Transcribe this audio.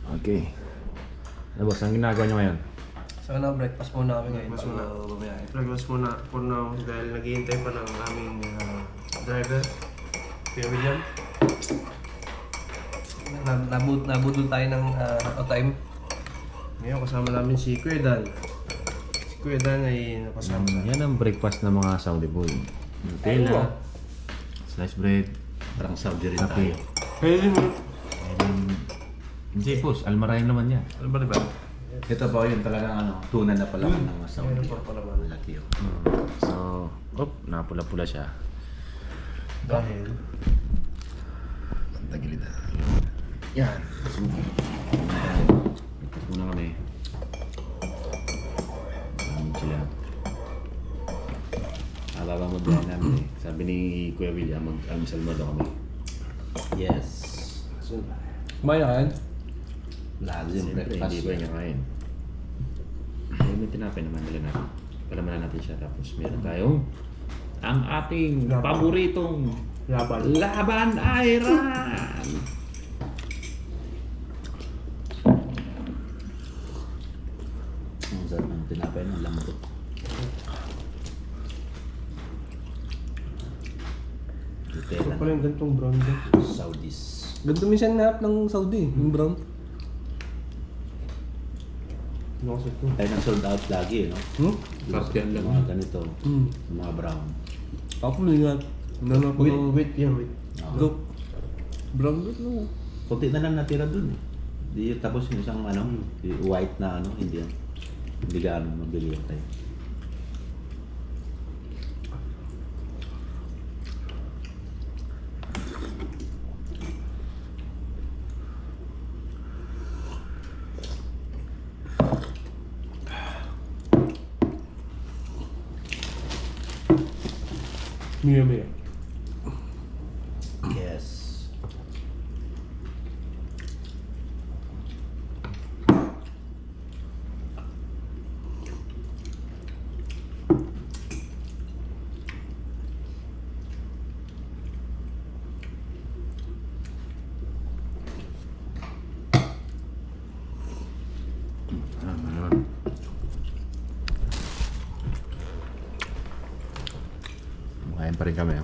Okay. Ano boss, ang ginagawa nyo ngayon? So breakfast muna kami ngayon. Breakfast muna. Bumiyahe. Breakfast muna for now dahil naghihintay pa ng aming driver, Kuya William. Nabudol tayo ng time. Ngayon kasama namin si Kuya Dan. Si Kuya Dan ay nakasama sa Yan ang breakfast ng mga Saudi boy. Nutella, sliced bread, Parang Saudi rin kape. tayo. Pwede mo. Hindi boss, almarayan naman yan. Ano ba diba? Ito po yun talagang tuna na pala ng mga Saudi. Ayun po pala ba? Laki yun. So, napula-pula siya. Dahil Tagilid na. Yan. Sugi. Ito muna kami. Maraming sila. Habang magbihan namin eh. Sabi ni Kuya William, mag-almusal mo daw kami. Yes. Kumain. Lalo yung Siyempre, breakfast. hindi pa niya kain. Eh, may tinapay naman nila natin. Palamanan natin siya. Tapos meron tayong ang ating Laban. paboritong laban. Laban Iran! Ang sarap ng tinapay ng lambot. Ito Nutella pala yung gantong brown din. ng Saudis. Ganito minsan na ng Saudi, yung brown. Ano kasi ito? Tayo nang sold out lagi, no? Kartiyan lang. Mga ganito. Hmm. Mga brown. Ako malingat. Ano ko ng Wait yan, wait. look. Brown look no. Kunti na lang natira dun eh. Di tapos yung isang yung white na hindi yan. Hindi gaano mabili yung tayo. Miya. Yes. Kain pa rin kami.